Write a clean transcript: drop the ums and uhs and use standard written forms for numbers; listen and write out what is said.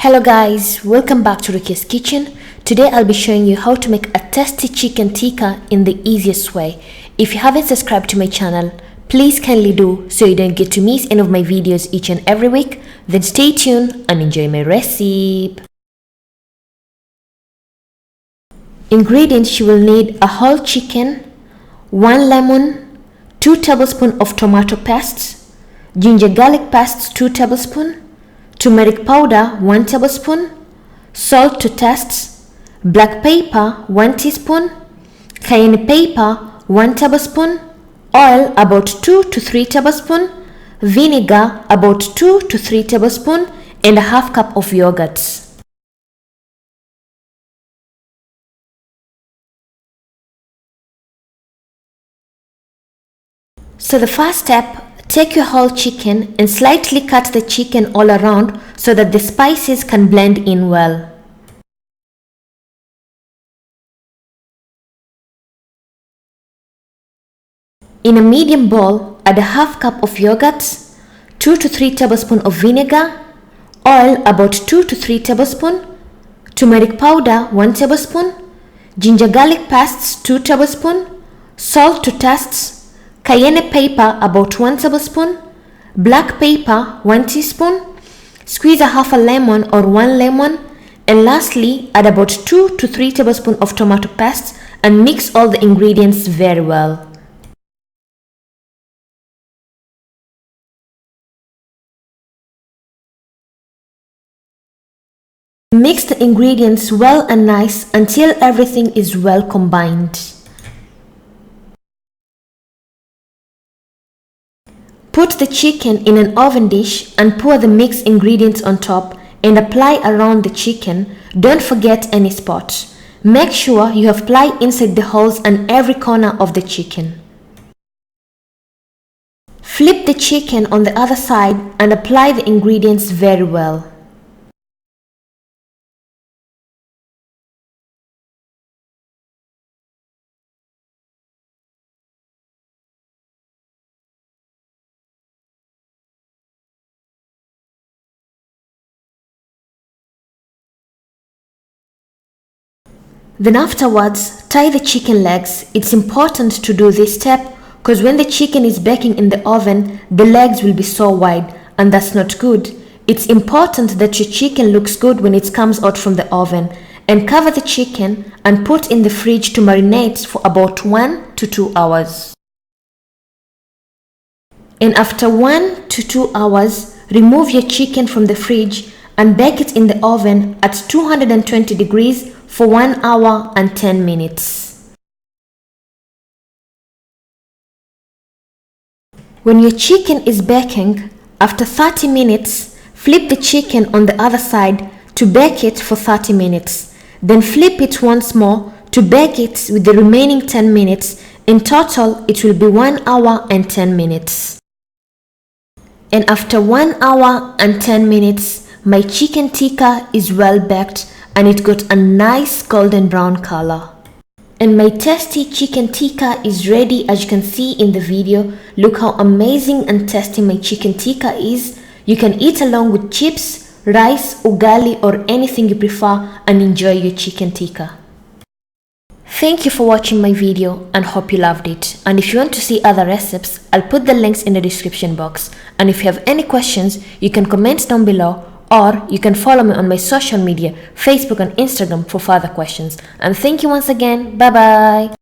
Hello guys, welcome back to Ricky's Kitchen. Today I'll be showing you how to make a tasty chicken tikka in the easiest way. If you haven't subscribed to my channel, please kindly do so you don't get to miss any of my videos each and every week. Then stay tuned and enjoy my recipe. Ingredients: you will need a whole chicken, 1 lemon, 2 tablespoons of tomato paste, ginger garlic paste 2 tablespoons, turmeric powder 1 tablespoon, salt to taste, black pepper 1 teaspoon, cayenne pepper 1 tablespoon, oil about 2 to 3 tablespoons, vinegar about 2 to 3 tablespoons, and a half cup of yogurt. So the first step, take your whole chicken and slightly cut the chicken all around so that the spices can blend in well. In a medium bowl, add a half cup of yogurt, 2 to 3 tablespoons of vinegar, oil about 2 to 3 tablespoons, turmeric powder 1 tablespoon, ginger garlic paste 2 tablespoons, salt to taste, cayenne pepper about 1 tablespoon, black pepper 1 teaspoon, squeeze a half a lemon or 1 lemon, and lastly add about 2 to 3 tablespoons of tomato paste and mix all the ingredients very well. Mix the ingredients well and nice until everything is well combined. Put the chicken in an oven dish and pour the mixed ingredients on top and apply around the chicken. Don't forget any spots. Make sure you have ply inside the holes and every corner of the chicken. Flip the chicken on the other side and apply the ingredients very well. Then afterwards, tie the chicken legs. It's important to do this step because when the chicken is baking in the oven, the legs will be so wide and that's not good. It's important that your chicken looks good when it comes out from the oven. And cover the chicken and put in the fridge to marinate for about 1 to 2 hours. And after 1 to 2 hours, remove your chicken from the fridge and bake it in the oven at 220 degrees for 1 hour and 10 minutes. When your chicken is baking, after 30 minutes, flip the chicken on the other side to bake it for 30 minutes. Then flip it once more to bake it with the remaining 10 minutes. In total, it will be 1 hour and 10 minutes. And after 1 hour and 10 minutes, my chicken tikka is well baked and it got a nice golden brown color. And my tasty chicken tikka is ready, as you can see in the video. Look how amazing and tasty my chicken tikka is. You can eat along with chips, rice, ugali or anything you prefer and enjoy your chicken tikka. Thank you for watching my video and hope you loved it. And if you want to see other recipes, I'll put the links in the description box. And if you have any questions, you can comment down below or you can follow me on my social media, Facebook and Instagram for further questions. And thank you once again. Bye bye.